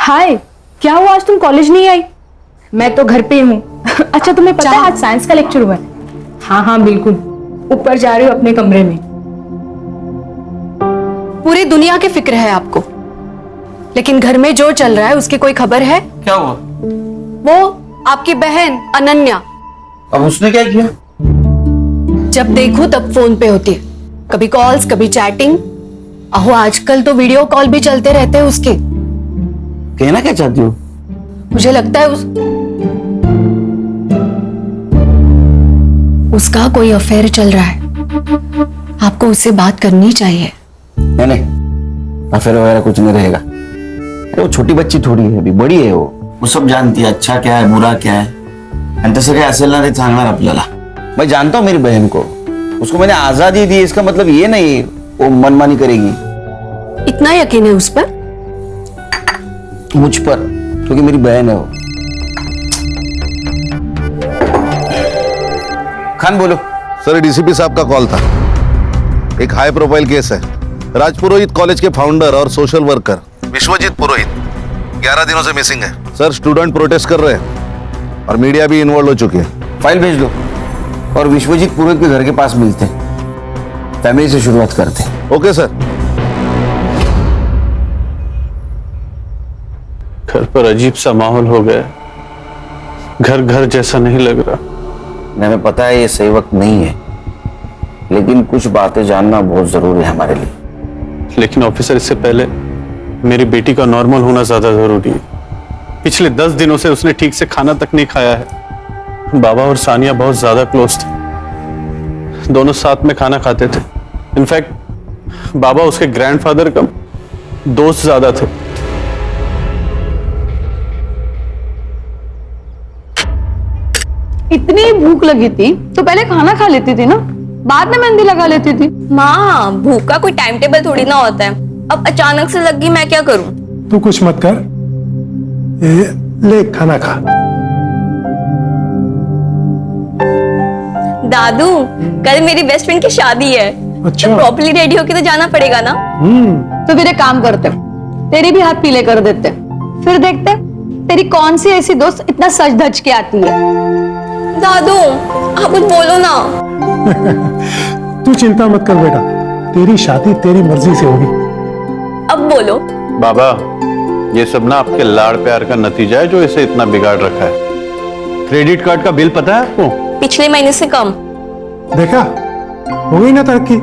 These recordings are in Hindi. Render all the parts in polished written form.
हाय, क्या हुआ आज तुम कॉलेज नहीं आई? मैं तो घर पे हूँ। अच्छा तुम्हें पता है आज साइंस का लेक्चर हुआ है? हाँ बिल्कुल, ऊपर जा रही हूँ अपने कमरे में। पूरी दुनिया की फिक्र है आपको, लेकिन घर में जो चल रहा है उसकी कोई खबर है? क्या हुआ? वो आपकी बहन अनन्या, अब उसने क्या किया? जब देखो तब फोन पे होती है, कभी कॉल्स कभी चैटिंग। अहो आजकल तो वीडियो कॉल भी चलते रहते हैं उसके। कहना क्या चाहती हो? मुझे लगता है उसका कोई अफेयर चल रहा है। आपको उससे बात करनी चाहिए। नहीं, अफेयर वगैरह कुछ नहीं रहेगा। वो छोटी बच्ची थोड़ी है, अभी बड़ी है। वो सब जानती है अच्छा क्या है बुरा क्या है, आणि तसं काय असेल ना ते सांगणार आपल्याला। मैं जानता हूँ मेरी बहन को, उसको मैंने आजादी दी, इसका मतलब ये नहीं वो मनमानी करेगी। इतना यकीन है उस पर? मुझ पर, क्योंकि मेरी बहन है वो। खान बोलो। सर, डीसीपी साहब का कॉल था। एक हाई प्रोफाइल केस है। राजपुरोहित कॉलेज के फाउंडर और सोशल वर्कर विश्वजीत पुरोहित 11 दिनों से मिसिंग है। सर, स्टूडेंट प्रोटेस्ट कर रहे हैं और मीडिया भी इन्वॉल्व हो चुकी है। फाइल भेज दो और विश्वजीत पुरोहित के घर के पास मिलते हैं। फैमिली से शुरुआत करते हैं। Okay sir. घर पर अजीब सा माहौल हो गया, घर घर जैसा नहीं लग रहा। हमें पता है ये सही वक्त नहीं है, लेकिन कुछ बातें जानना बहुत जरूरी है हमारे लिए। लेकिन ऑफिसर, इससे पहले मेरी बेटी का नॉर्मल होना ज्यादा जरूरी है। पिछले 10 दिनों से उसने ठीक से खाना तक नहीं खाया है। बाबा और सानिया बहुत ज्यादा क्लोज थे, दोनों साथ में खाना खाते थे। इनफैक्ट बाबा उसके ग्रैंडफादर का दोस्त ज्यादा थे। इतनी भूख लगी थी तो पहले खाना खा लेती थी ना, बाद में मेहंदी लगा लेती थी। माँ, भूख का कोई टाइम टेबल थोड़ी ना होता है। अब अचानक से लग गई, मैं क्या करूं? तू कुछ मत कर, ले खाना खा। दादू, कल मेरी बेस्ट फ्रेंड की शादी है। अच्छा। तो प्रॉपर्ली रेडी होके तो जाना पड़ेगा ना। तो फिर एक काम करते, तेरी भी हाथ पीले कर देते, फिर देखते तेरी कौन सी ऐसी दोस्त इतना सज धज के आती है। दादू, आप कुछ बोलो ना। तू चिंता मत कर बेटा, तेरी शादी तेरी मर्जी से होगी। अब बोलो। बाबा, ये सब ना आपके लाड़ प्यार का नतीजा है जो इसे इतना बिगाड़ रखा है। क्रेडिट कार्ड का बिल पता है आपको? पिछले महीने से कम। देखा, हो गई ना तरक्की।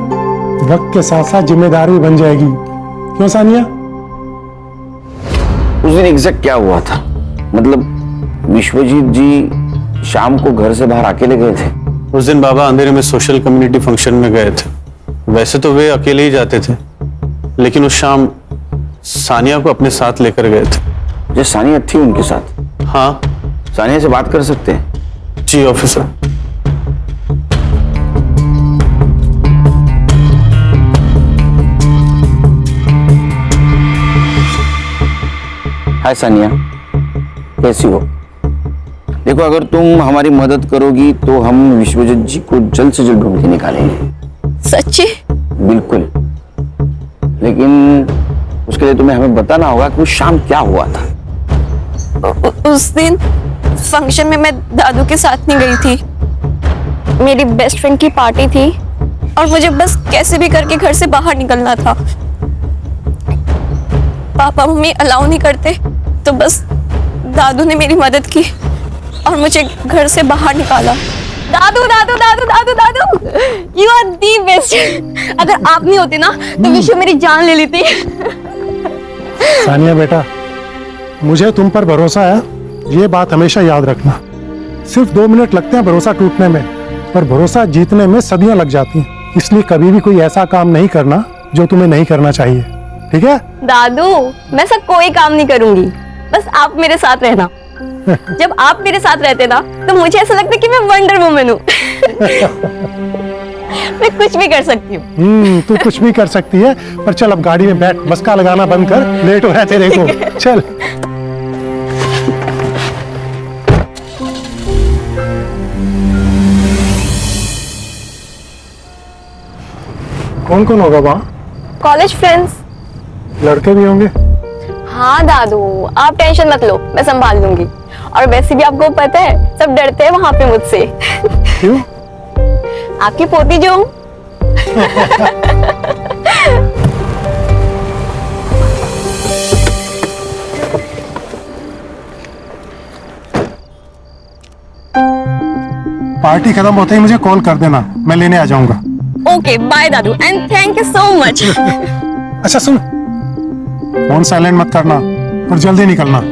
वक्त के साथ साथ जिम्मेदारी बन जाएगी। क्यों सानिया? उस दिन एग्जैक्ट क्या हुआ था? मतलब विश्वजीत जी शाम को घर से बाहर अकेले गए थे? उस दिन बाबा अंधेरे में सोशल कम्युनिटी फंक्शन में गए थे। वैसे तो वे अकेले ही जाते थे, लेकिन उस शाम सानिया को अपने साथ लेकर गए थे। जो सानिया थी उनके साथ? हाँ। सानिया से बात कर सकते हैं? जी ऑफिसर। हाय सानिया, कैसी हो? देखो, अगर तुम हमारी मदद करोगी तो हम विश्वजीत जी को जल्द से जल्द ढूंढ के निकालेंगे। सच्ची? बिल्कुल, लेकिन उसके लिए तुम्हें हमें बताना होगा कि उस शाम क्या हुआ था। उस दिन फंक्शन में मैं दादू के साथ नहीं गई थी। मेरी बेस्ट फ्रेंड की पार्टी थी और मुझे बस कैसे भी करके घर से बाहर निकलना था। पापा मम्मी अलाउ नहीं करते, तो बस दादू ने मेरी मदद की और मुझे घर से बाहर निकाला। दादू दादू दादू दादू दादू, यू आर दी बेस्ट। अगर आप नहीं होते ना तो विश्व मेरी जान ले लेती। सानिया बेटा, मुझे तुम पर भरोसा है, ये बात हमेशा याद रखना। सिर्फ 2 मिनट लगते हैं भरोसा टूटने में, पर भरोसा जीतने में सदियां लग जाती हैं। इसलिए कभी भी कोई ऐसा काम नहीं करना जो तुम्हें नहीं करना चाहिए, ठीक है? दादू, मैं ऐसा कोई काम नहीं करूंगी, बस आप मेरे साथ रहना। जब आप मेरे साथ रहते ना तो मुझे ऐसा लगता है कि मैं वंडर वुमन हूँ। मैं कुछ भी कर सकती हूँ। तू कुछ भी कर सकती है, पर चल अब गाड़ी में बैठ, मस्का लगाना बंद कर, लेट हो रहा है तेरे को। चल। कौन कौन होगा वहाँ? College friends. लड़के भी होंगे? हाँ दादू, आप टेंशन मत लो, मैं संभाल लूंगी। और वैसे भी आपको पता है सब डरते हैं वहां पे मुझसे। क्यों? आपकी पोती जो हूं। पार्टी खत्म होते ही मुझे कॉल कर देना, मैं लेने आ जाऊंगा। ओके बाय दादू and thank you so much. अच्छा सुन, फोन साइलेंट मत करना और जल्दी निकलना।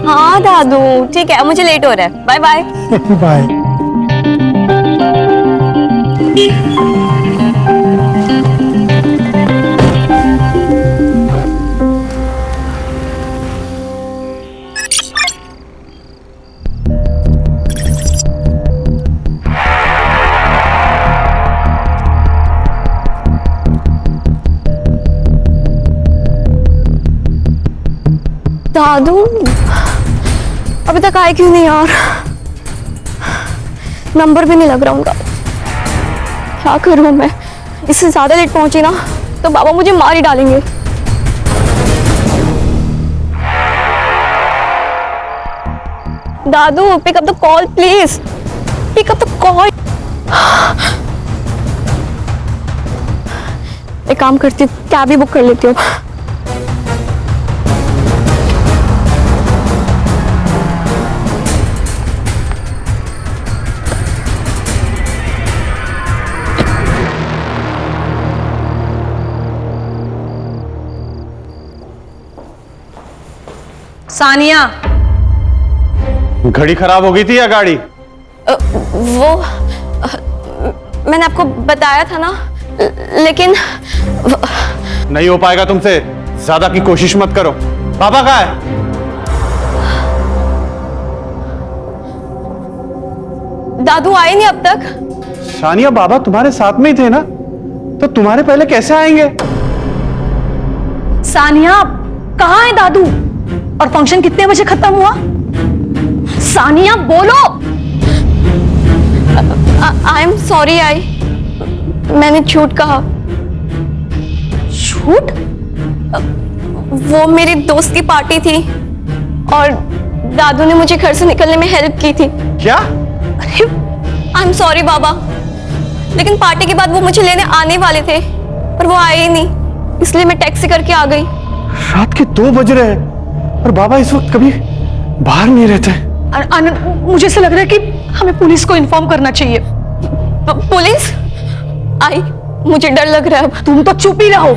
हाँ दादू ठीक है, मुझे लेट हो रहा है, बाय बाय। बाय। दादू अभी तक आए क्यों नहीं यार? नंबर भी नहीं लग रहा उनका। क्या करूं मैं? इससे ज्यादा लेट पहुंची ना तो बाबा मुझे मार ही डालेंगे। दादू pick up the call please, pick up the call. एक काम करती हूँ, कैब ही बुक कर लेती हूँ। सानिया, घड़ी खराब हो गई थी या गाड़ी? वो मैंने आपको बताया था ना, लेकिन नहीं हो पाएगा तुमसे, ज्यादा की कोशिश मत करो। पापा कहाँ है? दादू आए नहीं अब तक। सानिया, बाबा तुम्हारे साथ में ही थे ना, तो तुम्हारे पहले कैसे आएंगे? सानिया कहाँ है दादू? और फंक्शन कितने बजे खत्म हुआ? सानिया बोलो। आई एम सॉरी, मैंने झूठ कहा। झूठ? वो मेरी दोस्त की पार्टी थी और दादू ने मुझे घर से निकलने में हेल्प की थी। क्या? आई एम सॉरी बाबा, लेकिन पार्टी के बाद वो मुझे लेने आने वाले थे पर वो आए ही नहीं, इसलिए मैं टैक्सी करके आ गई। रात के 2 बज रहे हैं और बाबा इस वक्त कभी बाहर नहीं रहते। आनंद, मुझे ऐसा लग रहा है कि हमें पुलिस को इन्फॉर्म करना चाहिए। पुलिस? आई, मुझे डर लग रहा है। तुम तो चुप ही रहो।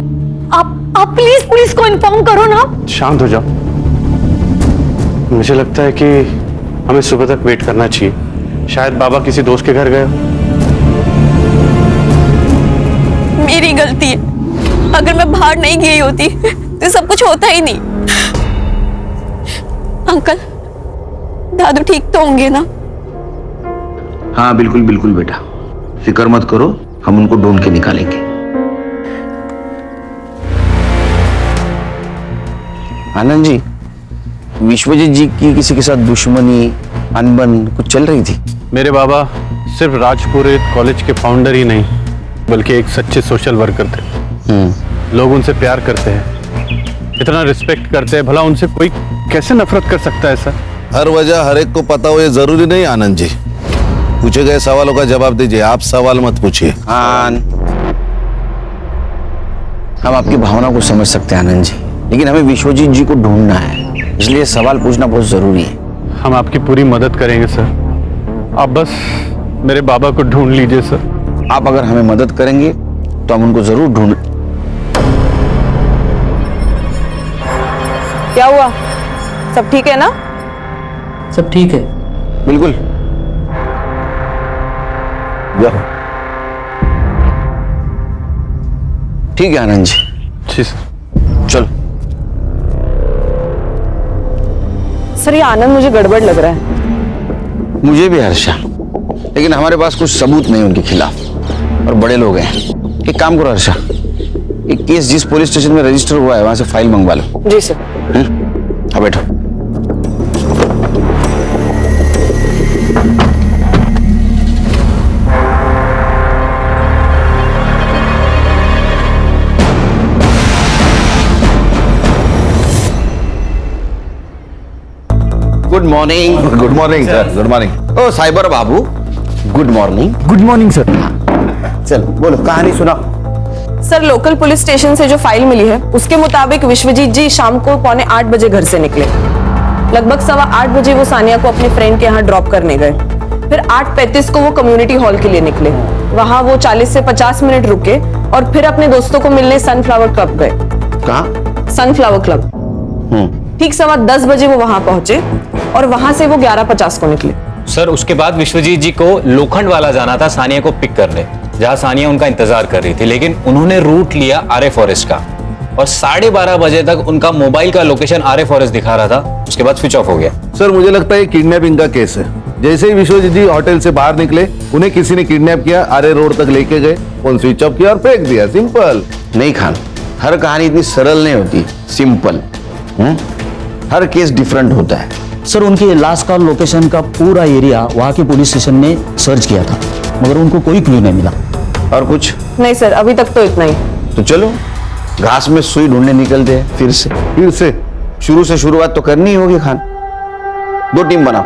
आप प्लीज पुलिस को इन्फॉर्म करो ना। शांत हो जाओ। मुझे लगता है कि हमें सुबह तक वेट करना चाहिए, शायद बाबा किसी दोस्त के घर गए हो। मेरी गलती है, अगर मैं बाहर नहीं गई होती तो सब कुछ होता ही नहीं। अंकल, दादू ठीक तो होंगे ना? हाँ बिल्कुल बिल्कुल बेटा, फिक्र मत करो, हम उनको ढूंढ के निकालेंगे। आनंद जी, विश्वजीत जी की किसी के साथ दुश्मनी, अनबन कुछ चल रही थी? मेरे बाबा सिर्फ राजपुरोहित कॉलेज के फाउंडर ही नहीं, बल्कि एक सच्चे सोशल वर्कर थे। लोग उनसे प्यार करते हैं, इतना रिस्पेक्ट करते हैं, भला उनसे कोई कैसे नफरत कर सकता है सर? हर वजह हर एक को पता हो ये जरूरी नहीं आनंद जी। पूछे गए सवालों का जवाब दीजिए, आप सवाल मत पूछिए। हम आपकी भावना को समझ सकते हैं आनंद जी, लेकिन हमें विश्वजीत जी को ढूंढना है, इसलिए सवाल पूछना बहुत जरूरी है। हम आपकी पूरी मदद करेंगे सर, आप बस मेरे बाबा को ढूंढ लीजिए सर। आप अगर हमें मदद करेंगे तो हम उनको जरूर ढूंढ। क्या हुआ? सब ठीक है ना? सब ठीक है। बिल्कुल, जाओ। ठीक है आनंद जी। जी सर। चलो। सर ये आनंद मुझे गड़बड़ लग रहा है। मुझे भी हर्षा, लेकिन हमारे पास कुछ सबूत नहीं उनके खिलाफ और बड़े लोग हैं। एक काम करो हर्षा, एक केस जिस पुलिस स्टेशन में रजिस्टर हुआ है वहां से फाइल मंगवा लो। जी सर। हाँ बैठो। Good morning. Good morning sir, good morning. ओ साइबर बाबू, good morning. Good morning sir. चल बोलो, कहानी सुना। सर, लोकल पुलिस स्टेशन से जो फाइल मिली है उसके मुताबिक विश्वजीत जी शाम को 7:45 बजे घर से निकले। लगभग 8:15 बजे वो सानिया को अपने फ्रेंड के यहाँ ड्रॉप करने गए। फिर 8:35 को वो कम्युनिटी हॉल के लिए निकले। वहाँ वो 40 से 50 मिनट रुके और फिर अपने दोस्तों को मिलने सनफ्लावर क्लब गए। कहाँ? Sunflower club. ठीक 10:15 बजे वो वहाँ पहुंचे और वहाँ से वो 11:50 को निकले। सर उसके बाद विश्वजीत जी को लोखंड वाला जाना था सानिया को पिक करने, जहां सानिया उनका इंतजार कर रही थी, लेकिन उन्होंने रूट लिया आर्य फॉरेस्ट का और 12:30 बजे तक उनका मोबाइल का लोकेशन आर्य फॉरेस्ट दिखा रहा था। उसके बाद स्विच ऑफ हो गया। सर मुझे लगता है किडनैपिंग का केस है। जैसे ही विश्वजीत जी होटल से बाहर निकले, उन्हें किसी ने किडनैप किया, आर्य रोड तक लेके गए, फोन स्विच ऑफ किया और फेंक दिया। सिंपल। नहीं खान, हर कहानी इतनी सरल नहीं होती, सिंपल। हर केस डिफरेंट होता है। सर उनकी लास्ट कॉल लोकेशन का पूरा एरिया वहाँ के पुलिस स्टेशन ने सर्च किया था, मगर उनको कोई क्लू नहीं मिला। और कुछ नहीं सर, अभी तक तो इतना ही। तो चलो घास में सुई ढूंढने निकलते हैं फिर से। शुरू से शुरुआत तो करनी ही होगी खान। 2 टीम बनाओ,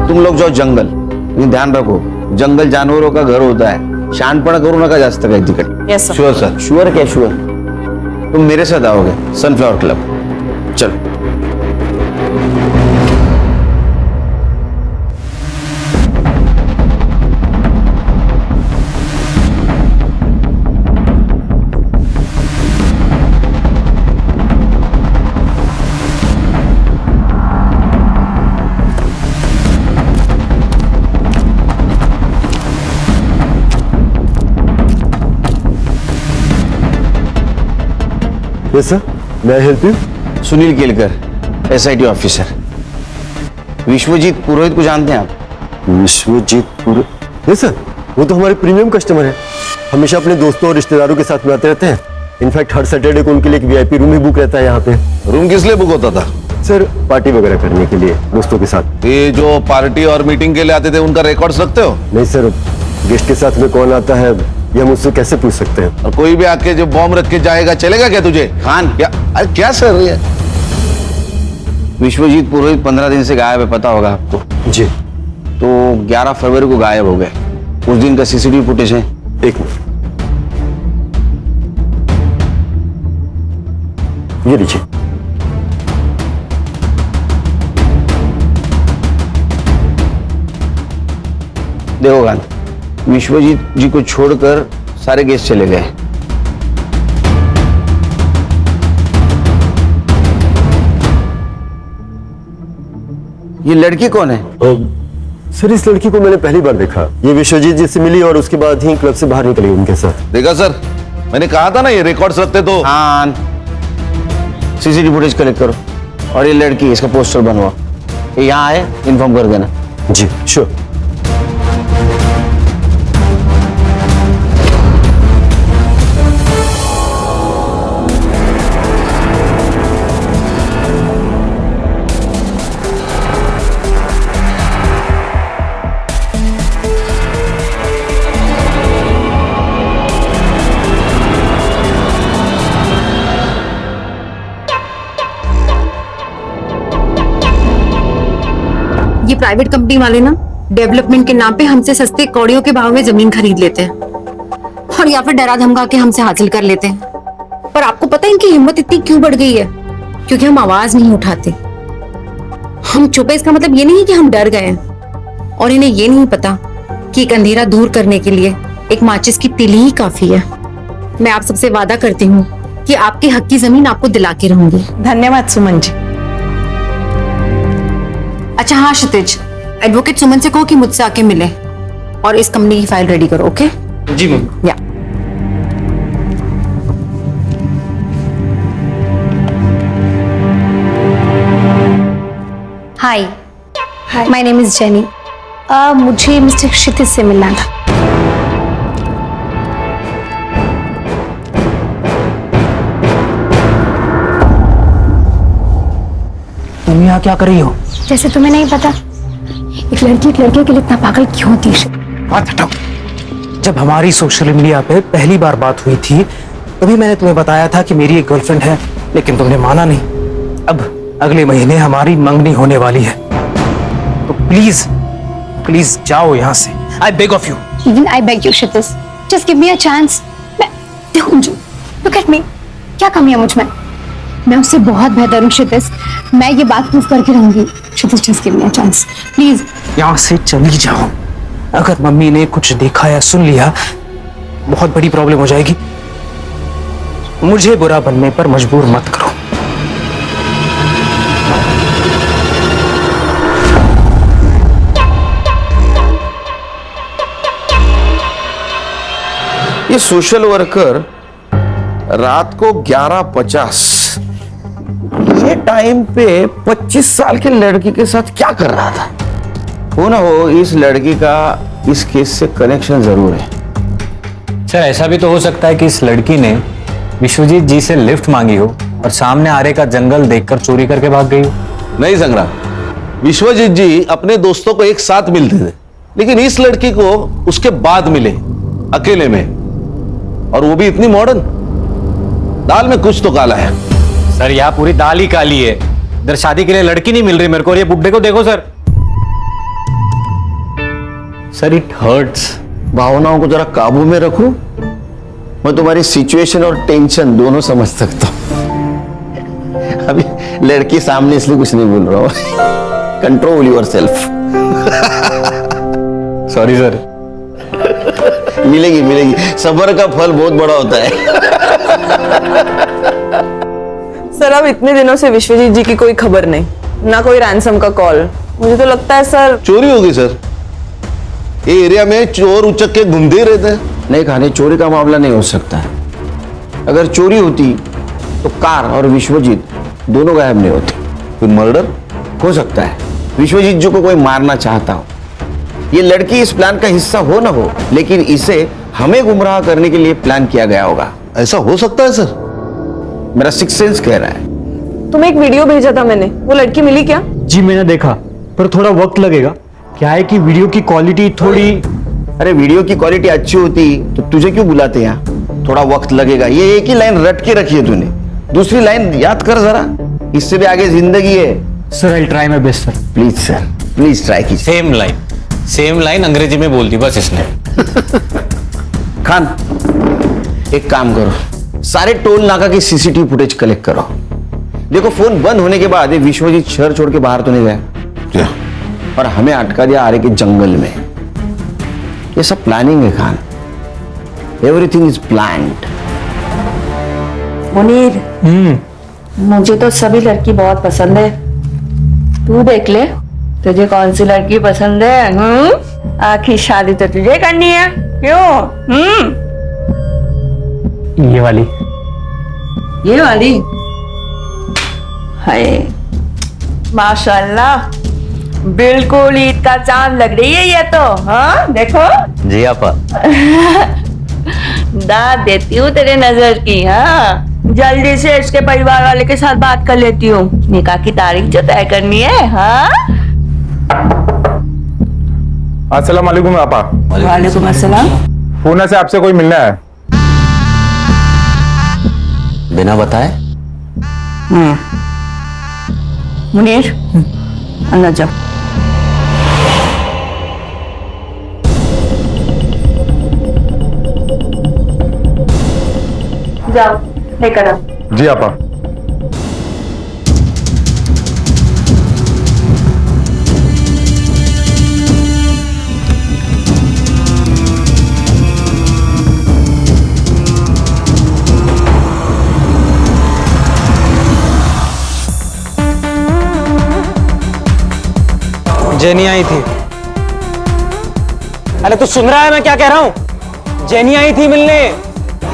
तुम लोग जाओ जंगल, लेकिन ध्यान रखो जंगल जानवरों का घर होता है, शानपणा करू नका जास्त काही तिकडे। Yes sir. Sure sir. Sure क्या श्योर? तुम मेरे साथ आओगे सनफ्लावर क्लब। चलो। Yes sir, may I help you? Sunil Kelkar, SIT officer. Vishwajeet Purohit को जानते हैं आप? विश्वजीत पुरोहित? यस सर, वो तो हमारे प्रीमियम कस्टमर है। हमेशा अपने दोस्तों और रिश्तेदारों के साथ में आते रहते हैं। इनफैक्ट हर सैटरडे को उनके लिए एक VIP रूम ही बुक रहता है यहाँ पे। रूम किस लिए बुक होता था? सर पार्टी वगैरह करने के लिए दोस्तों के साथ। ये जो पार्टी और मीटिंग के लिए आते थे उनका रिकॉर्ड्स रखते हो? नहीं सर, गेस्ट के साथ में कौन आता है ये हम उससे कैसे पूछ सकते हैं? और कोई भी आके जो बॉम्ब रख के जाएगा चलेगा क्या तुझे? खान क्या? अरे क्या सर ये? विश्वजीत पुरोहित 15 दिन से गायब है, पता होगा आपको। जी। तो 11 फरवरी को गायब हो गए। उस दिन का CCTV फुटेज है। एक मिनट, ये लीजिए। देखो खान, विश्वजीत जी को छोड़कर सारे गेस्ट चले गए। ये लड़की कौन है? सर इस लड़की को मैंने पहली बार देखा। ये विश्वजीत जी से मिली और उसके बाद ही क्लब से बाहर निकली उनके साथ। देखा सर, मैंने कहा था ना ये रिकॉर्ड्स रखते तो। हाँ, CCTV फुटेज कलेक्ट करो और ये लड़की, इसका पोस्टर बनवाओ। ये यहाँ आए, इन्फॉर्म कर देना। जी श्योर। ये प्राइवेट कंपनी वाले ना डेवलपमेंट के नाम पे हमसे सस्ते कौड़ियों के भाव में जमीन खरीद लेते हैं और या फिर डरा धमका के हमसे हासिल कर लेते हैं। पर आपको पता है इनकी हिम्मत इतनी क्यों बढ़ गई है? क्योंकि हम आवाज नहीं उठाते, हम चुप है। इसका मतलब ये नहीं कि हम डर गए हैं और इन्हें ये नहीं पता कि एक अंधेरा दूर करने के लिए एक माचिस की तीली ही काफी है। मैं आप सबसे वादा करती हूँ कि आपके हक की जमीन आपको दिला के रहूंगी। धन्यवाद सुमन जी। अच्छा हाँ क्षितिज, एडवोकेट सुमन से कहो कि मुझसे आके मिले और इस कंपनी की फाइल रेडी करो। ओके जी मैम। या हाय, माय नेम इज जेनी। मुझे मिस्टर क्षितिज से मिलना था। तुम यहाँ क्या कर रही हो? जैसे तुम्हें नहीं पता, एक लड़की एक लड़के के लिए इतना पागल क्यों होती है? बात हटाओ। जब हमारी सोशल मीडिया पे पहली बार बात हुई थी तभी मैंने तुम्हें बताया था कि मेरी एक गर्लफ्रेंड है, लेकिन तुमने माना नहीं। अब अगले महीने हमारी मंगनी होने वाली है, तो प्लीज प्लीज जाओ यहाँ से। I beg of you. Even I beg you, Kshitij. Just give me a chance. मैं देखो मुझे, look at me. क्या कमी है मुझ में? मैं उससे बहुत बेहतर हूँ क्षितिज। मैं ये बात प्रूव करके रहूंगी। क्षितिज, just give me a chance. Please. यहाँ से चली जाओ। अगर मम्मी ने कुछ देखा या सुन लिया, बहुत बड़ी प्रॉब्लम हो जाएगी। मुझे बुरा बनने पर मजबूर मत करो। ये सोशल वर्कर रात को 11:50 ये टाइम पे 25 साल के लड़की के साथ क्या कर रहा था? हो ना हो इस लड़की का इस केस से कनेक्शन जरूर है। सर ऐसा भी तो हो सकता है कि इस लड़की ने विश्वजीत जी से लिफ्ट मांगी हो और सामने आरे का जंगल देखकर चोरी करके भाग गई हो। नहीं संग्राम, विश्वजीत जी अपने दोस्तों को एक साथ मिलते थे, लेकिन इस लड़की को उसके बाद मिले अकेले में, और वो भी इतनी मॉडर्न। दाल में कुछ तो काला है। सर यहाँ पूरी दाल ही काली है। इधर शादी के लिए लड़की नहीं मिल रही मेरे को, और ये बुड्ढे को देखो सर। Sir it hurts. भावनाओं को जरा काबू में रखो। मैं तुम्हारी सिचुएशन और टेंशन दोनों समझ सकता हूं। अभी लड़की सामने इसलिए कुछ नहीं बोल रहा हूं। Control yourself. Sorry sir. मिलेगी मिलेगी, सब्र का फल बहुत बड़ा होता है। सर अब इतने दिनों से विश्वजीत जी की कोई खबर नहीं, ना कोई रैंसम का कॉल। मुझे तो लगता है सर चोरी होगी सर। ये एरिया में चोर उचक के घूमते ही रहते हैं। नहीं खाने, चोरी का मामला नहीं हो सकता है। अगर चोरी होती तो कार और विश्वजीत दोनों गायब नहीं होते। फिर मर्डर हो सकता है विश्वजीत जी को कोई मारना चाहता हो। ये लड़की इस प्लान का हिस्सा हो ना हो, लेकिन इसे हमें गुमराह करने के लिए प्लान किया गया होगा। ऐसा हो सकता है सर? मेरा सिक्स सेंस कह रहा है। तुम्हें एक वीडियो भेजा था मैंने, वो लड़की मिली क्या? जी मैंने देखा, पर थोड़ा वक्त लगेगा। क्या है कि वीडियो की क्वालिटी थोड़ी। अरे वीडियो की क्वालिटी अच्छी होती तो तुझे क्यों बुलाते यहाँ? थोड़ा वक्त लगेगा। ये एक ही लाइन रट के रखी है तूने, दूसरी लाइन याद कर जरा। इससे भी आगे जिंदगी है। Sir I try my best sir. Please sir, please try कीजिए। सेम लाइन अंग्रेजी में बोल दी बस इसने। खान एक काम करो, सारे टोल नाका की सीसीटीवी फुटेज कलेक्ट करो। देखो फोन बंद होने के बाद ये विश्वजीत शहर छोड़ के बाहर तो नहीं गया, और हमें अटका दिया आरे के जंगल में। ये सब प्लानिंग है Khan. Everything is planned. Munir, मुझे तो सभी लड़की बहुत पसंद है। तू देख ले तुझे कौन सी लड़की पसंद है। आखिर शादी तो तुझे करनी है, क्यों? ये वाली। ये वाली? हाय माशाल्लाह, बिल्कुल ईद का चांद लग रही है ये तो। हाँ देखो। जी आपा। दाद देती हूँ तेरे नजर की। हाँ जल्दी से इसके परिवार वाले के साथ बात कर लेती हूँ, निकाह की तारीख जो तय करनी है। हाँ अस्सलाम वालेकुम आपा। वालेकुम अस्सलाम। पूना से आपसे कोई मिलना है। बिना बताए? मुनीर अंदर जाओ। जाओ लेकर आओ। जी आपा। जेनी आई थी। अरे तू सुन रहा है मैं क्या कह रहा हूँ? जेनी आई थी मिलने।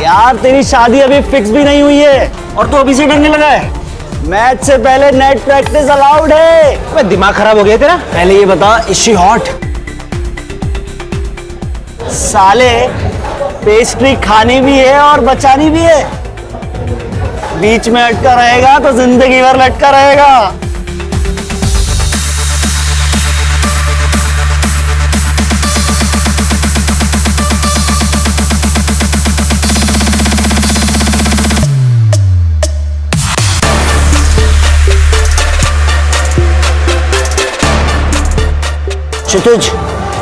यार तेरी शादी अभी फिक्स भी नहीं हुई है और तू अभी से डरने लगा है। मैच से पहले नेट प्रैक्टिस अलाउड है। अबे दिमाग खराब हो गया तेरा? पहले ये बता, इज शी हॉट? साले पेस्ट्री खानी भी है और बचानी भी है। बीच में अटका रहेगा तो जिंदगी भर लटका रहेगा। क्षितिज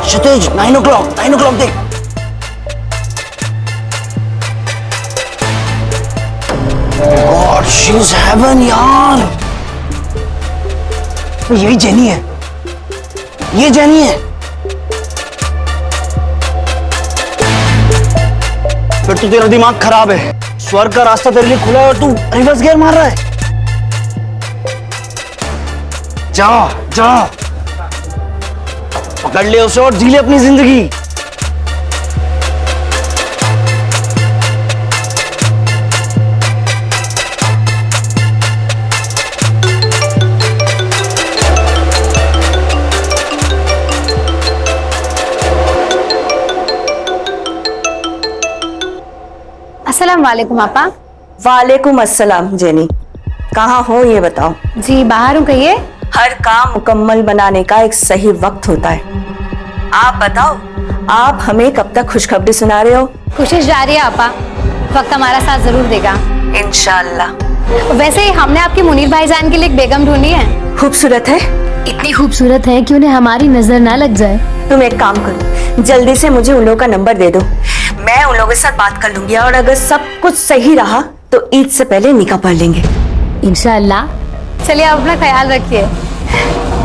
क्षितिज 9 o'clock देख। गॉड शी इज हेवन यार। यही जेनी है, ये जेनी है। फिर तो तेरा दिमाग खराब है। स्वर्ग का रास्ता तेरे लिए खुला है और तू रिवर्स गियर मार रहा है। जा जा पकड़ ले उसे और जी ले अपनी जिंदगी। अस्सलाम वालेकुम आपा। वालेकुम अस्सलाम जेनी, कहाँ हो ये बताओ। जी बाहर हूँ, कहिए। हर काम मुकम्मल बनाने का एक सही वक्त होता है। आप बताओ, आप हमें कब तक खुशखबरी सुना रहे हो? कोशिश जारी है आपा, वक्त हमारा साथ जरूर देगा इंशाल्लाह। वैसे हमने आपके मुनीर भाईजान के लिए एक बेगम ढूंढी है। खूबसूरत है? इतनी खूबसूरत है कि उन्हें हमारी नजर ना लग जाए। तुम एक काम करो, जल्दी से मुझे उन लोगों का नंबर दे दो, मैं उन लोगों के साथ बात कर लूंगी और अगर सब कुछ सही रहा तो ईद से पहले निकाह पढ़ लेंगे इंशाअल्लाह। चलिए आप अपना ख्याल रखिए।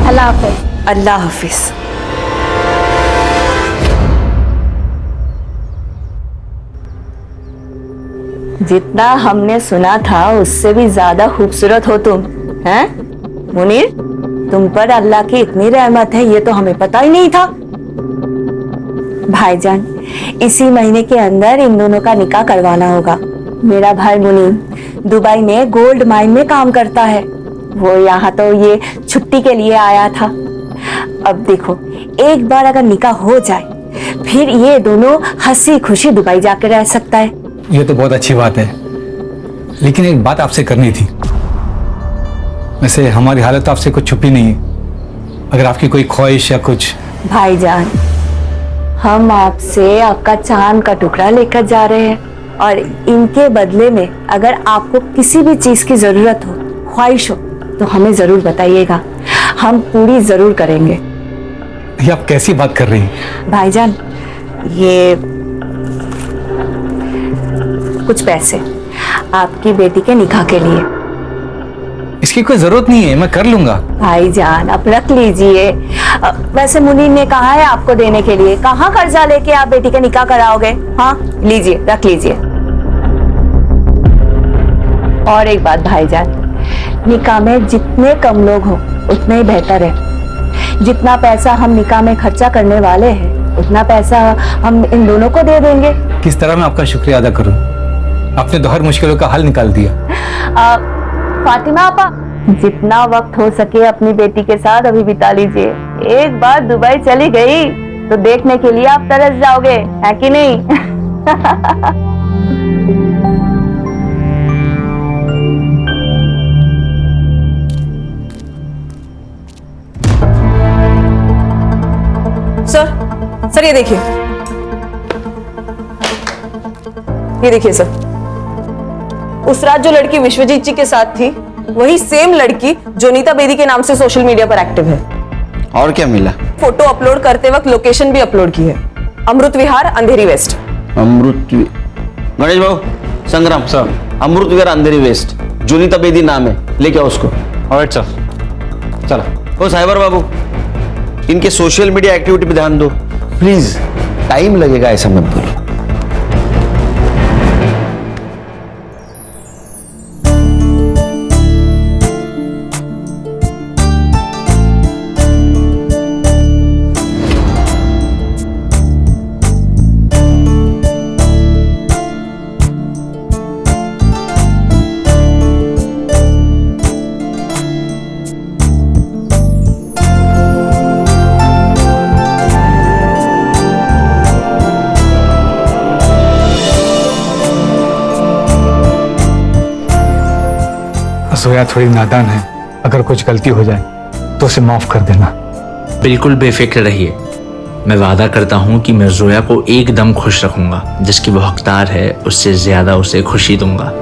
अल्लाह हाफिज। अल्लाह हाफिज। जितना हमने सुना था उससे भी ज्यादा खूबसूरत हो तुम, हैं? मुनीर, तुम पर अल्लाह की इतनी रहमत है ये तो हमें पता ही नहीं था। भाईजान, इसी महीने के अंदर इन दोनों का निकाह करवाना होगा। मेरा भाई मुनीर दुबई में गोल्ड माइन में काम करता है, वो यहाँ तो ये छुट्टी के लिए आया था। अब देखो, एक बार अगर निकाह हो जाए फिर ये दोनों हंसी खुशी दुबई जाकर रह सकता है। ये तो बहुत अच्छी बात है, लेकिन एक बात आपसे करनी थी। वैसे हमारी हालत तो आपसे कुछ छुपी नहीं है, अगर आपकी कोई ख्वाहिश या कुछ। भाईजान, हम आपसे आपका चांद का टुकड़ा लेकर जा रहे हैं और इनके बदले में अगर आपको किसी भी चीज की जरूरत हो, ख्वाहिश हो, तो हमें जरूर बताइएगा, हम पूरी जरूर करेंगे। ये आप कैसी बात कर रही हैं? भाईजान, ये कुछ पैसे आपकी बेटी के निकाह के लिए। इसकी कोई जरूरत नहीं है, मैं कर लूंगा। भाईजान, आप रख लीजिए। वैसे मुनीर ने कहा है आपको देने के लिए, कहाँ कर्जा लेके आप बेटी का निकाह कराओगे? हाँ, लीजिए, रख लीजिए। और एक बात भाईजान, निकाह में जितने कम लोग हो उतने ही बेहतर है। जितना पैसा हम निकाह में खर्चा करने वाले हैं उतना पैसा हम इन दोनों को दे देंगे। किस तरह मैं आपका शुक्रिया अदा करूं? आपने तो हर मुश्किलों का हल निकाल दिया। फातिमा आपा, जितना वक्त हो सके अपनी बेटी के साथ अभी बिता लीजिए। एक बार दुबई चली गई तो देखने के लिए आप तरस जाओगे, है कि नहीं? सर ये देखिए, ये देखिए सर, उस रात जो लड़की विश्वजीत जी के साथ थी वही सेम लड़की जो नीता बेदी के नाम से सोशल मीडिया पर एक्टिव है। और क्या मिला? फोटो अपलोड करते वक्त लोकेशन भी अपलोड की है, अमृत विहार, अंधेरी वेस्ट। गणेश बाबू, संग्राम सर, अमृत विहार अंधेरी वेस्ट, जो नीता बेदी नाम है, लेके आओ उसको। ऑलराइट सर, चलो। ओ साइबर बाबू, इनके सोशल मीडिया एक्टिविटी पे ध्यान दो प्लीज, टाइम लगेगा ऐसा मत बोलो। जोया थोड़ी नादान है, अगर कुछ गलती हो जाए तो उसे माफ कर देना। बिल्कुल बेफिक्र रहिए, मैं वादा करता हूँ कि मैं जोया को एकदम खुश रखूंगा, जिसकी वो हकदार है उससे ज्यादा उसे खुशी दूंगा।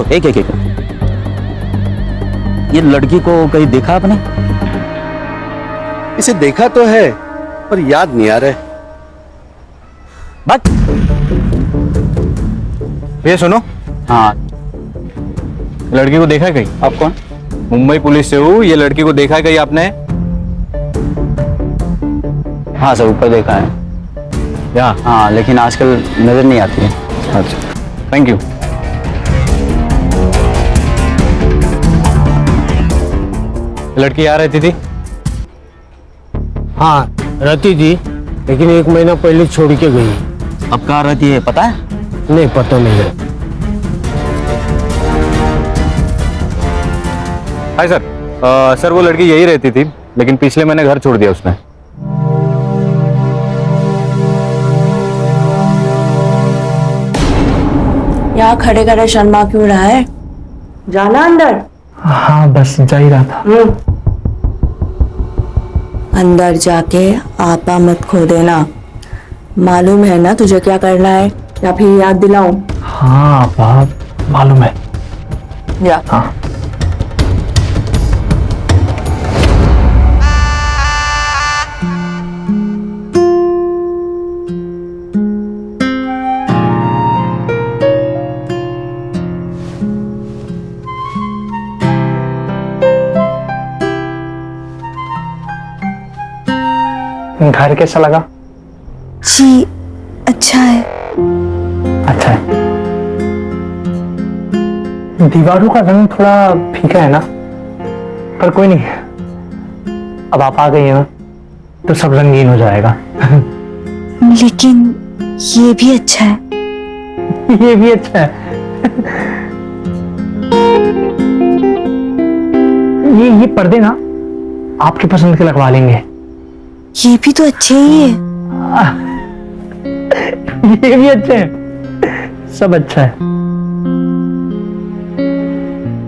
एक एक एक ये लड़की को कहीं देखा आपने? इसे देखा तो है पर याद नहीं आ रहा है। बट ये सुनो, हाँ, लड़की को देखा है कहीं? आप कौन? मुंबई पुलिस से हूँ। ये लड़की को देखा है कहीं आपने? हाँ सर, ऊपर देखा है। या हाँ, लेकिन आजकल नजर नहीं आती है। अच्छा, थैंक यू। लड़की यहाँ रहती थी? हाँ रहती थी, लेकिन 1 महीना पहले छोड़ के गई। अब कहाँ रहती है पता है? नहीं पता नहीं है। Hi sir. सर वो लड़की यही रहती थी, लेकिन पिछले महीने घर छोड़ दिया उसने। यहाँ खड़े खड़े शर्मा क्यों रहा है? जाना अंदर। हाँ बस जा ही रहा था। अंदर जाके आपा मत खो देना। मालूम है ना तुझे क्या करना है, या फिर याद दिलाऊं? हाँ आप मालूम है। या हाँ। घर कैसा लगा? जी अच्छा है। अच्छा है। दीवारों का रंग थोड़ा फीका है ना, पर कोई नहीं, अब आप आ गई हैं ना तो सब रंगीन हो जाएगा। लेकिन ये भी अच्छा है। ये भी अच्छा है। ये पर्दे ना आपकी पसंद के लगवा लेंगे। ये भी तो अच्छे ही है। ये भी अच्छे हैं, सब अच्छा है।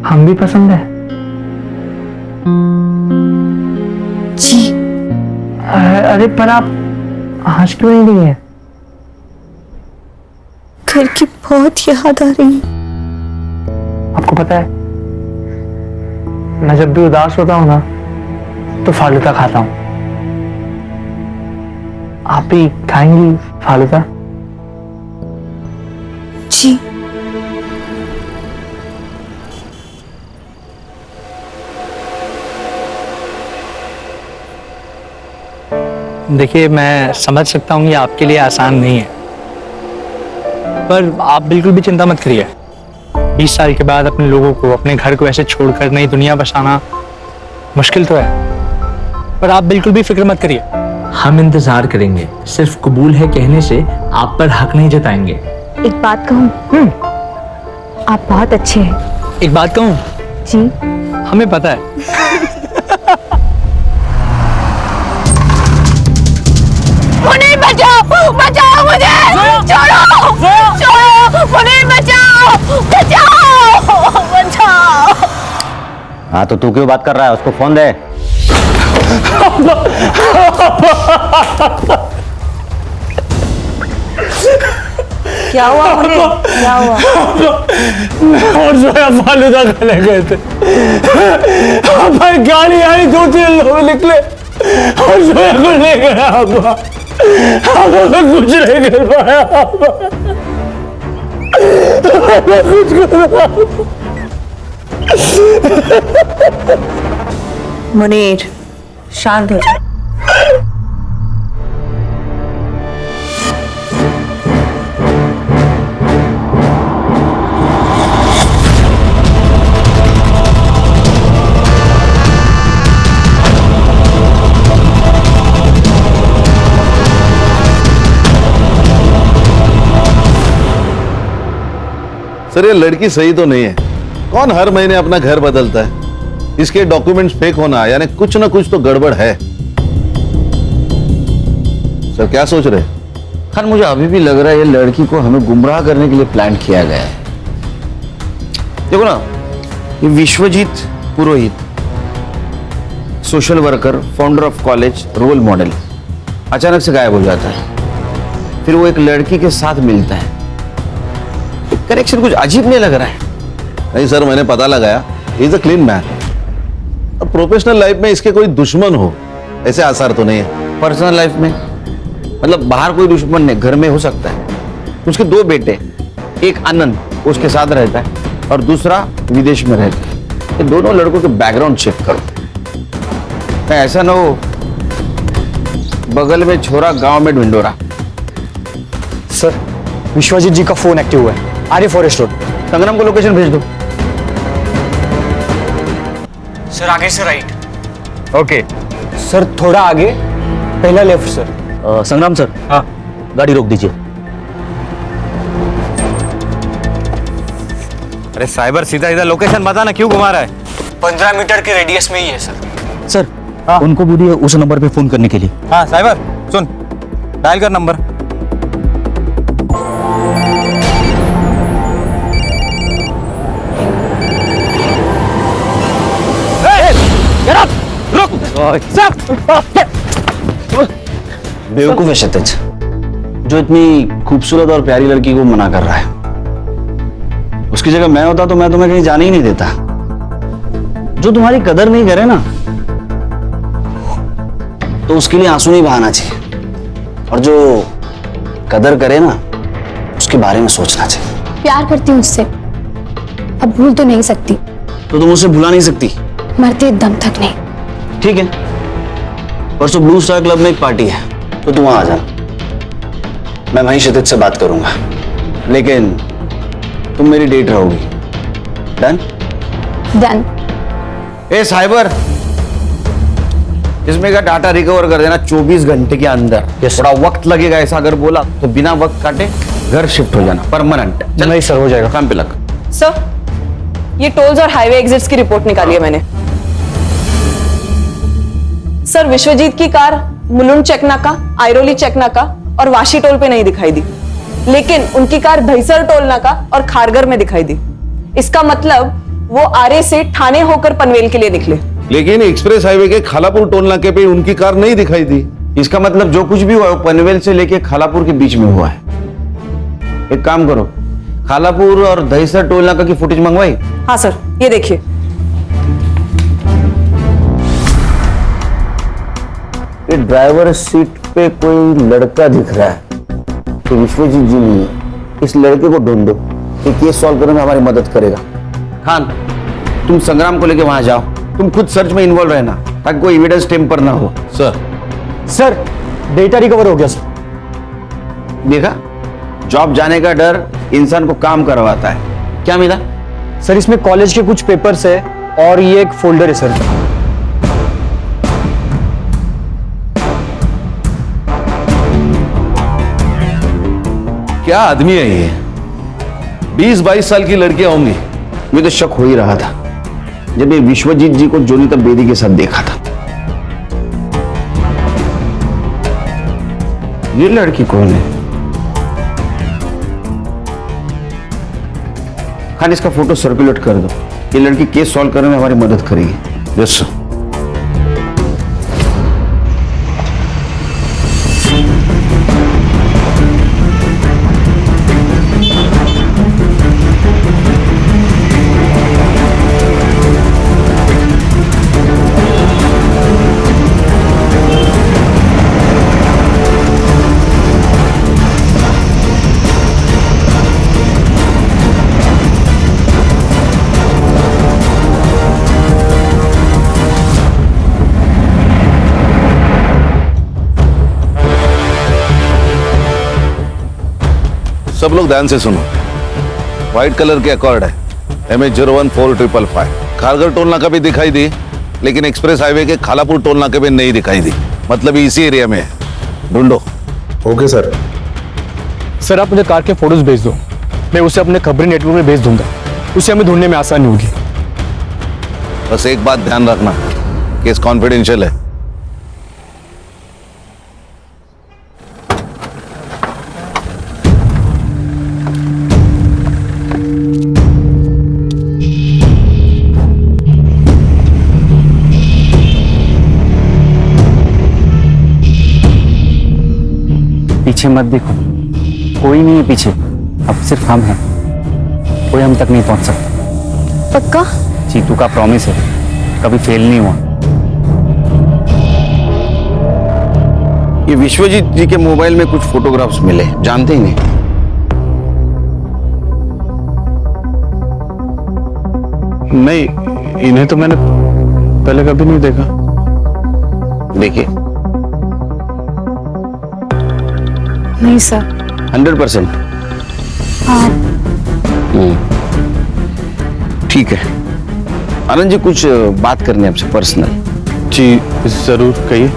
हम भी पसंद है जी। अरे पर आप हंस क्यों नहीं रही हैं? घर की बहुत याद आ रही है। आपको पता है, मैं जब भी उदास होता हूं ना तो फालूदा खाता हूं। आप भी खाएंगी फालूदा? जी। देखिए मैं समझ सकता हूँ ये आपके लिए आसान नहीं है, पर आप बिल्कुल भी चिंता मत करिए। 20 साल के बाद अपने लोगों को, अपने घर को ऐसे छोड़कर नई दुनिया बसाना मुश्किल तो है, पर आप बिल्कुल भी फिक्र मत करिए। हम इंतजार करेंगे, सिर्फ कबूल है कहने से आप पर हक नहीं जताएंगे। एक बात कहूँ, आप बहुत अच्छे हैं। एक बात कहूँ? जी। हमें पता है। मुनीर बचाओ, बचाओ मुझे, छोड़ो, छोड़ो, मुनीर बचाओ, बचाओ, बचाओ। हाँ तो तू क्यों बात कर रहा है? उसको फोन दे। क्या हुआ मुनीर? क्या हुआ? और जोया फालूदा खाने गए थे, पर गाड़ी आई, 2-3 लोग निकले और जोया को ले गया। अब मैं कुछ नहीं कर पाया। मैं कुछ कर रहा। मुनीर शांत हो जा। सर ये लड़की सही तो नहीं है। कौन हर महीने अपना घर बदलता है? इसके डॉक्यूमेंट्स फेक होना यानी कुछ ना कुछ तो गड़बड़ है। सर क्या सोच रहे? खैर मुझे अभी भी लग रहा है ये लड़की को हमें गुमराह करने के लिए प्लान किया गया है। देखो ना, ये Vishwajeet Purohit, social worker, founder of college, role model, अचानक से गायब हो जाता है। फिर वो एक लड़की के साथ मिलता है। कनेक्शन कुछ अजीब नहीं लग रहा है? नहीं सर, मैंने पता लगाया, इज अ क्लीन मैन। अब प्रोफेशनल लाइफ में इसके कोई दुश्मन हो ऐसे आसार तो नहीं है। पर्सनल लाइफ में मतलब बाहर कोई दुश्मन नहीं, घर में हो सकता है। उसके 2 बेटे, एक आनंद उसके साथ रहता है और दूसरा विदेश में रहता है। ये दोनों लड़कों के बैकग्राउंड चेक करो, ऐसा ना हो बगल में छोरा गांव में ढिंडोरा। सर, विश्वजीत जी का फोन एक्टिव हुआ है, आर्य फॉरेस्ट रोड। संग्राम को लोकेशन भेज दो। सर आगे से राइट। ओके सर, थोड़ा आगे, पहला लेफ्ट सर। संग्राम सर, हाँ गाड़ी रोक दीजिए। अरे साइबर, सीधा सीधा लोकेशन बता ना, क्यों घुमा रहा है? 15 मीटर के रेडियस में ही है सर। सर उनको बोलिए उस नंबर पे फोन करने के लिए। हाँ साइबर, सुन, डायल कर नंबर। बेवकूफ है क्षितिज, जो इतनी खूबसूरत और प्यारी लड़की को मना कर रहा है। उसकी जगह मैं होता तो मैं तुम्हें कहीं जाने ही नहीं देता। जो तुम्हारी कदर नहीं करे ना, तो उसके लिए आंसू नहीं बहाना चाहिए, और जो कदर करे ना, उसके बारे में सोचना चाहिए। प्यार करती हूँ उससे, अब भूल तो नहीं सकती। तो तुम उसे भुला नहीं सकती? मरते दम तक नहीं। ठीक है, परसों ब्लू स्टार क्लब में एक पार्टी है, तो तुम वहां आ जाना। मैं वहीं क्षितिज से बात करूंगा, लेकिन तुम मेरी डेट रहोगी। डन? डन। ए साइबर, इसमें का डाटा रिकवर कर देना 24 घंटे के अंदर। थोड़ा वक्त लगेगा, ऐसा अगर बोला तो बिना वक्त काटे घर शिफ्ट हो जाना, परमानेंट। नहीं सर, हो जाएगा। काम पे लग। सर, ये टोल्स और हाईवे एग्जिट्स की रिपोर्ट निकाली है मैंने। सर, विश्वजीत की कार मुलुंड चेकनाका, आयरोली चेकनाका और वाशी टोल पे नहीं दिखाई दी, लेकिन उनकी कार भैसर टोल नाका और खारगर में दिखाई दी। इसका मतलब वो आरे से ठाणे होकर पनवेल के लिए निकले। लेकिन एक्सप्रेस हाईवे के खालापुर टोल नाके पे उनकी कार नहीं दिखाई दी। इसका मतलब जो कुछ भी हुआ है वो पनवेल से लेके खालापुर के बीच में हुआ है। एक काम करो, खालापुर और दहीसर टोल नाका की फुटेज मंगवाई? हाँ सर, ये देखिए। ये ड्राइवर सीट पे कोई लड़का दिख रहा है, तो विश्वजीत जी नहीं है। इस लड़के को ढूंढो, ये केस सॉल्व करने में हमारी मदद करेगा। खान, तुम संग्राम को लेके वहां जाओ, तुम खुद सर्च में इन्वॉल्व रहना, ताकि कोई एविडेंस टेम्पर ना हो। सर डेटा रिकवर हो गया सर। देखा, जॉब जाने का डर इंसान को काम करवाता है। क्या मिला? सर इसमें कॉलेज के कुछ पेपर्स है और ये एक फोल्डर है सर। क्या आदमी है ये? 20-22 साल की लड़कियां होंगी। मुझे तो शक हो ही रहा था जब ये विश्वजीत जी को जोनीता बेदी के साथ देखा था। ये लड़की कौन है? खान, इसका फोटो सर्कुलेट कर दो। ये लड़की केस सॉल्व करने में हमारी मदद करेगी। Yes sir. सब लोग ध्यान से सुनो। व्हाइट कलर के अकॉर्ड है, MH014555। खारगर टोल नाका भी दिखाई दी, लेकिन एक्सप्रेस हाईवे के खालापुर टोल नाके पे नहीं दिखाई दी। मतलब इसी एरिया में है। ढूंढो। Okay sir. सर आप मुझे कार के फोटोज भेज दो, मैं उसे अपने खबरी नेटवर्क में भेज दूंगा। उसे हमें ढूंढने में आसानी होगी। बस एक बात ध्यान रखना, केस कॉन्फिडेंशियल है। पीछे मत देखो, कोई नहीं है पीछे, अब सिर्फ हम हैं। कोई हम तक नहीं पहुंच सकता। पक्का? चीतू का प्रॉमिस है, कभी फेल नहीं हुआ। ये विश्वजीत जी के मोबाइल में कुछ फोटोग्राफ्स मिले, जानते ही नहीं। नहीं, इन्हें तो मैंने पहले कभी नहीं देखा। देखिए। नहीं सर। 100%? हाँ। ठीक है आनंद जी, कुछ बात करनी है आपसे पर्सनल। जी जरूर, कहिए।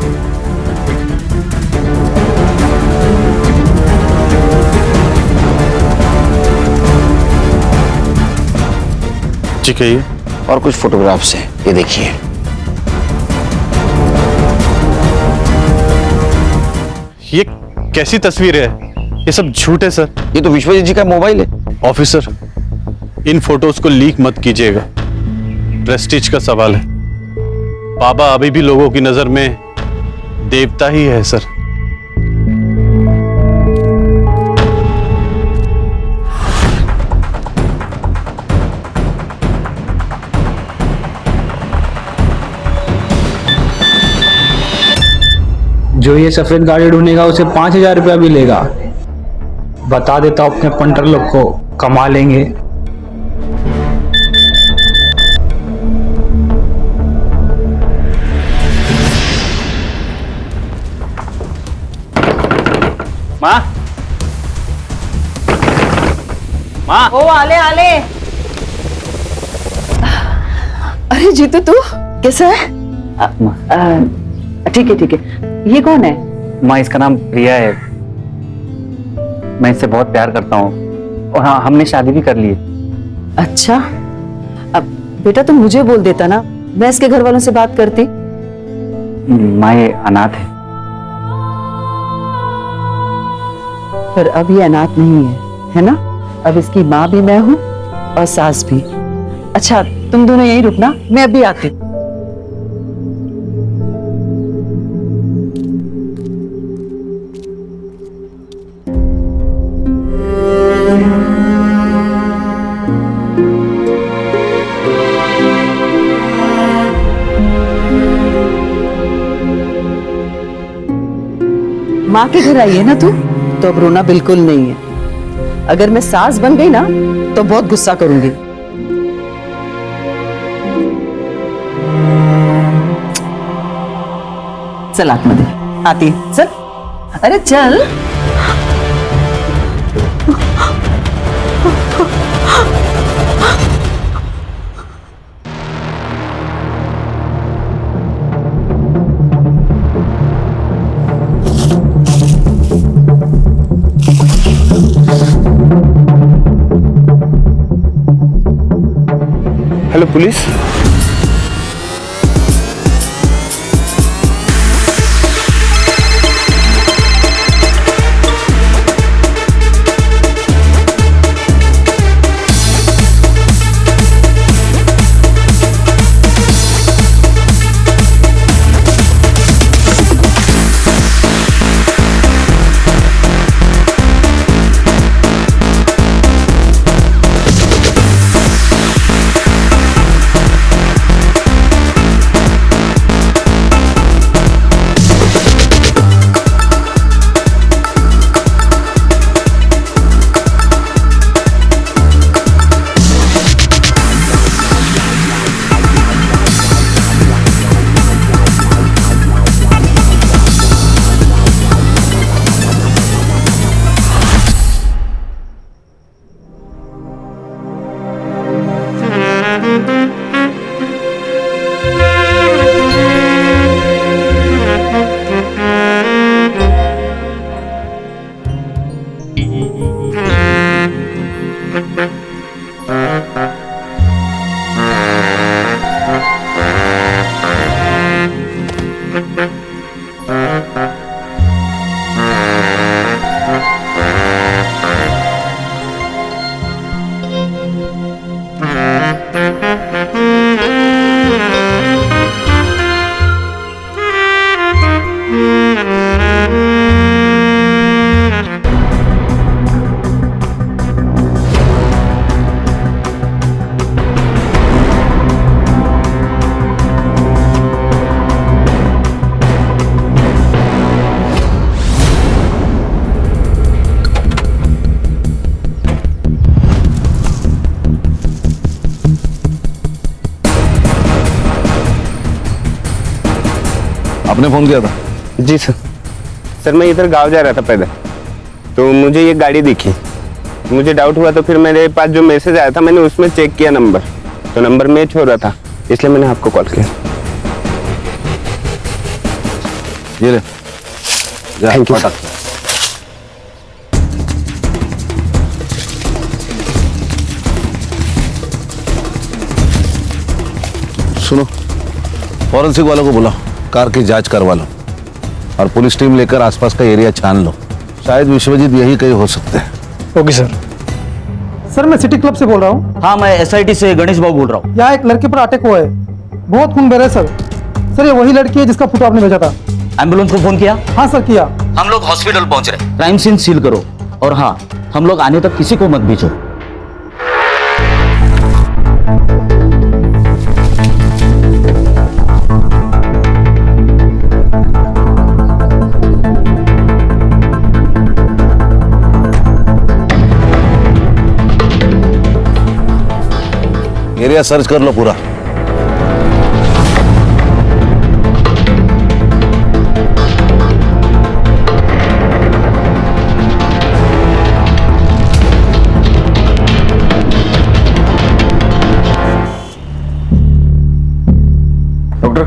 जी कहिए। और कुछ फोटोग्राफ्स हैं, ये देखिए। ये कैसी तस्वीर है? ये सब झूठ है सर। ये तो विश्वजीत जी का मोबाइल है। ऑफिसर, इन फोटोज को लीक मत कीजिएगा, प्रेस्टीज का सवाल है। बाबा अभी भी लोगों की नजर में देवता ही है सर। जो ये सफेद गाड़ी ढूंढेगा उसे 5,000 रुपया भी लेगा। बता देता हूं अपने पंटर लोग को, कमा लेंगे। माँ, माँ। ओ आले आले। अरे जीतू, तू कैसा है? ठीक है ठीक है। ये कौन है? माँ, इसका नाम प्रिया है। मैं इससे बहुत प्यार करता हूँ और हाँ, हमने शादी भी कर ली है। अच्छा, अब बेटा तुम मुझे बोल देता ना, मैं इसके घर वालों से बात करती। माँ, ये अनाथ है। पर अब ये अनाथ नहीं है ना? अब इसकी माँ भी मैं हूँ और सास भी। अच्छा, तुम दोनों यहीं रुकना, मैं अभी आती हूँ। माँ के घर आई है ना तू, तो अब रोना बिल्कुल नहीं है। अगर मैं सास बन गई ना तो बहुत गुस्सा करूंगी। चल आत्मदे, आती है, चल। अरे चल। Hello police. आपने फोन किया था? जी सर। सर मैं इधर गांव जा रहा था पहले, तो मुझे ये गाड़ी दिखी, मुझे डाउट हुआ, तो फिर मेरे पास जो मैसेज आया था मैंने उसमें चेक किया नंबर, तो नंबर मैच हो रहा था, इसलिए मैंने आपको कॉल किया। ये ले, थैंक यू। सुनो, फॉरेंसिक वालों को बुलाओ, कार की जांच करवा लो और पुलिस टीम लेकर आसपास का एरिया छान लो। शायद विश्वजीत यही कहीं हो सकते हैं। Okay sir. सर मैं सिटी क्लब से बोल रहा हूँ। हाँ, मैं एसआईटी से गणेश बाबू बोल रहा हूँ। यहाँ एक लड़के पर अटैक हुआ है, बहुत खून बह रहा है सर। सर ये वही लड़की है जिसका फोटो आपने भेजा था। एम्बुलेंस को फोन किया? हाँ सर किया। हम लोग हॉस्पिटल पहुंच रहे। क्राइम सीन सील करो और हाँ, हम लोग आने तक किसी को मत भेजो। एरिया सर्च कर लो पूरा।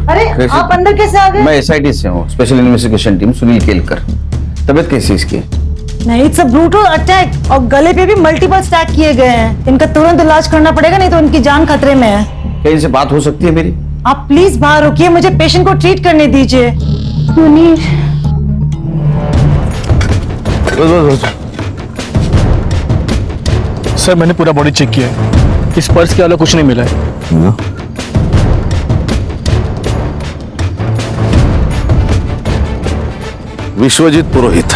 अरे आप अंदर कैसे आ गए? मैं एसआईटी से हूँ, special investigation team, Sunil Kelkar. तबीयत कैसी है इसकी? नहीं, इट्स अ ब्रूटल अटैक और गले पे भी मल्टीपल स्टैक किए गए हैं। इनका तुरंत इलाज करना पड़ेगा, नहीं तो उनकी जान खतरे में है। क्या इनसे बात हो सकती है मेरी? आप प्लीज बाहर रुकिए, मुझे पेशेंट को ट्रीट करने दीजिए। मुनीर, सर मैंने पूरा बॉडी चेक किया है, इस पर्स के अलावा कुछ नहीं मिला है। विश्वजीत पुरोहित,